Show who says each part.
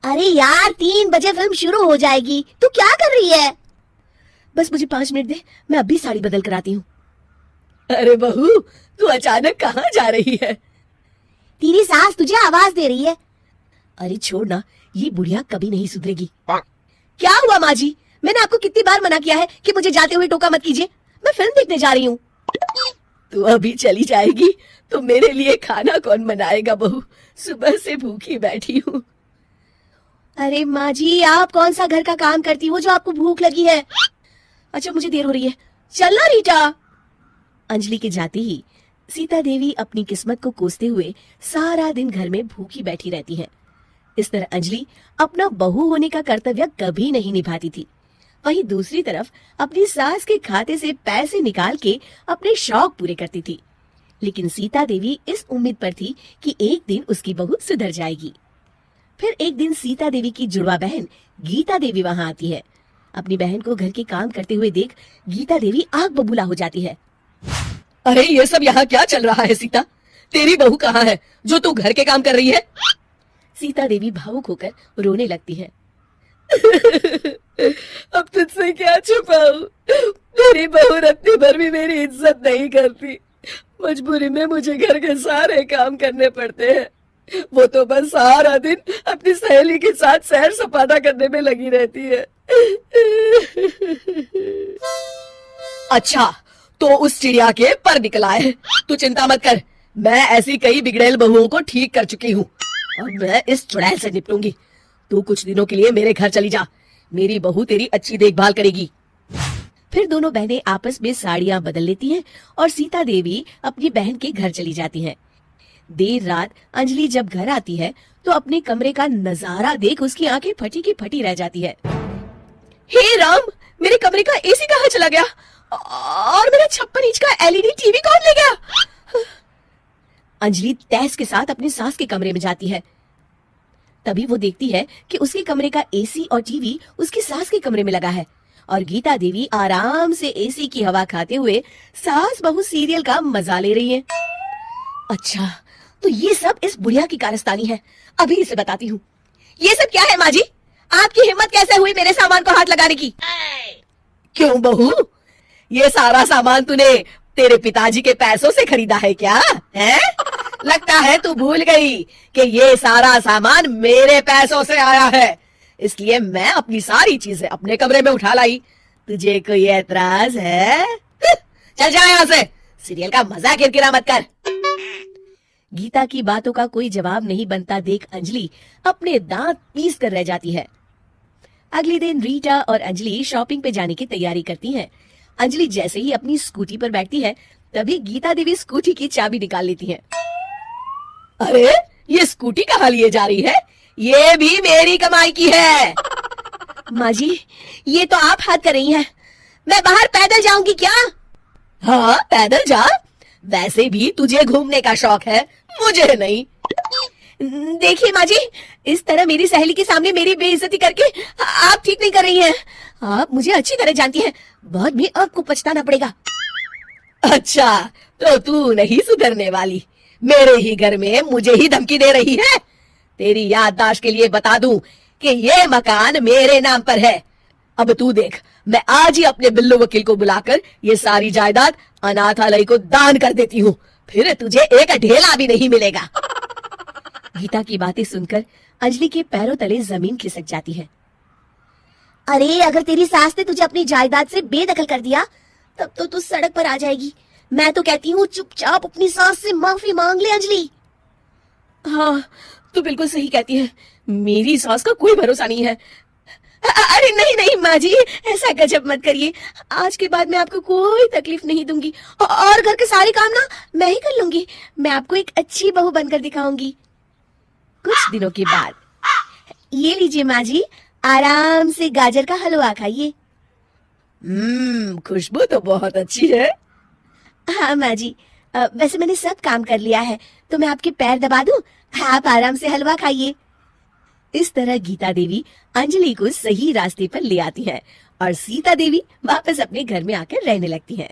Speaker 1: अरे यार 3 बजे फिल्म शुरू हो जाएगी, तू क्या कर रही है?
Speaker 2: बस मुझे 5 मिनट दे, मैं अभी साड़ी बदल कर आती हूँ। अरे बहू, तू अचानक कहाँ जा रही है?
Speaker 1: तेरी सास तुझे आवाज दे रही है।
Speaker 2: अरे छोड़ ना, ये बुढ़िया कभी नहीं सुधरेगी। क्या हुआ माँ जी? मैंने आपको कितनी बार मना किया है कि मुझे जाते हुए टोका मत कीजिए। मैं फिल्म देखने जा रही हूँ। तू अभी चली जाएगी तो मेरे लिए खाना कौन बनाएगा बहू? सुबह से भूखी बैठी हूँ।
Speaker 1: अरे माँ जी, आप कौन सा घर का काम करती हो जो आपको भूख लगी है?
Speaker 2: अच्छा, मुझे देर हो रही है, चलना रीटा। अंजलि के जाते ही सीता देवी अपनी किस्मत को कोसते हुए सारा दिन घर में भूखी बैठी रहती है। इस तरह अंजलि अपना बहू होने का कर्तव्य कभी नहीं निभाती थी। वहीं दूसरी तरफ अपनी सास के खाते से पैसे निकाल के अपने शौक पूरे करती थी। लेकिन सीता देवी इस उम्मीद पर थी कि एक दिन उसकी बहू सुधर जाएगी। फिर एक दिन सीता देवी की जुड़वा बहन गीता देवी वहां आती है। अपनी बहन को घर के काम करते हुए देख गीता देवी आग बबूला हो जाती है। अरे ये सब यहाँ क्या चल रहा है सीता? तेरी बहू कहाँ है जो तू घर के काम कर रही है? सीता देवी भावुक होकर रोने लगती है। अब तुझसे क्या छुपाऊं? मेरी बहू रत्ती भर भी मेरी इज्जत नहीं करती। मजबूरी में मुझे घर के सारे काम करने पड़ते हैं। वो तो बस सारा दिन अपनी सहेली के साथ सैर सपाटा करने में लगी रहती है। अच्छा, तो उस चिड़िया के पर निकल आए। तू चिंता मत कर, मैं ऐसी कई बिगड़ैल बहुओं को ठीक कर चुकी हूँ और मैं इस चुड़ैल से निपटूंगी। तू कुछ दिनों के लिए मेरे घर चली जा, मेरी बहू तेरी अच्छी देखभाल करेगी। फिर दोनों बहनें आपस में साड़ियां बदल लेती हैं और सीता देवी अपनी बहन के घर चली जाती हैं। देर रात अंजलि जब घर आती है तो अपने कमरे का नजारा देख उसकी आंखें फटी की फटी रह जाती है। हे राम, मेरे कमरे का एसी कहाँ चला गया और मेरा 56 इंच का एलईडी टीवी कौन ले गया? अंजलि तहस के साथ अपनी सास के कमरे में जाती है। तभी वो देखती है कि उसके कमरे का एसी और टीवी उसकी सास के कमरे में लगा है और गीता देवी आराम से एसी की हवा खाते हुए सास बहू सीरियल का मजा ले रही है। अच्छा, तो ये सब इस बुढ़िया की कारस्तानी है। अभी इसे बताती हूँ। ये सब क्या है माँ जी? आपकी हिम्मत कैसे हुई मेरे सामान को हाथ लगाने की? क्यों बहू, ये सारा सामान तूने तेरे पिताजी के पैसों से खरीदा है क्या? है? लगता है तू भूल गई कि ये सारा सामान मेरे पैसों से आया है, इसलिए मैं अपनी सारी चीजें अपने कमरे में उठा लाई। तुझे कोई एतराज है? चल जा यहाँ से, सीरियल का मजा किरकिरा मत कर। गीता की बातों का कोई जवाब नहीं बनता देख अंजलि अपने दांत पीस कर रह जाती है। अगले दिन रीटा और अंजलि शॉपिंग पे जाने की तैयारी करती हैं। अंजलि जैसे ही अपनी स्कूटी पर बैठती है तभी गीता देवी स्कूटी की चाबी निकाल लेती है। अरे ये स्कूटी कहाँ लिए जा रही है? ये भी मेरी कमाई की है। माँ जी, ये तो आप हाथ कर रही हैं। मैं बाहर पैदल जाऊंगी क्या? हाँ, पैदल जा। वैसे भी तुझे घूमने का शौक है, मुझे नहीं। देखिए माँ जी, इस तरह मेरी सहेली के सामने मेरी बेइज्जती करके आप ठीक नहीं कर रही हैं। आप मुझे अच्छी तरह जानती हैं, बाद में आपको पछताना पड़ेगा। अच्छा, तो तू नहीं सुधरने वाली, मेरे ही घर में मुझे ही धमकी दे रही है। तेरी याददाश्त के लिए बता दूं कि ये मकान मेरे नाम पर है। अब तू देख, मैं आज ही अपने बिल्लू वकील को बुलाकर ये सारी जायदाद अनाथालय को दान कर देती हूँ, फिर तुझे एक ढेला भी नहीं मिलेगा। गीता की बातें सुनकर अंजलि के पैरों तले जमीन खिसक जाती है।
Speaker 1: अरे अगर तेरी सास ने तुझे अपनी जायदाद से बेदखल कर दिया तब तो तू सड़क पर आ जाएगी। मैं तो कहती हूँ चुपचाप अपनी सास से माफी मांग ले अंजलि।
Speaker 2: हाँ, तू बिल्कुल सही कहती है, मेरी सास का कोई भरोसा नहीं है। अरे नहीं नहीं माँ जी, ऐसा गजब मत करिए। आज के बाद मैं आपको कोई तकलीफ नहीं दूंगी और घर के सारे काम ना मैं ही कर लूंगी। मैं आपको एक अच्छी बहू बनकर दिखाऊंगी। कुछ दिनों के बाद,
Speaker 1: ये लीजिए माँ जी, आराम से गाजर का हलवा खाइए।
Speaker 2: खुशबू तो बहुत अच्छी है।
Speaker 1: हाँ माँ जी, वैसे मैंने सब काम कर लिया है, तो मैं आपके पैर दबा दूं, आप आराम से हलवा खाइए।
Speaker 2: इस तरह गीता देवी अंजलि को सही रास्ते पर ले आती है और सीता देवी वापस अपने घर में आकर रहने लगती है।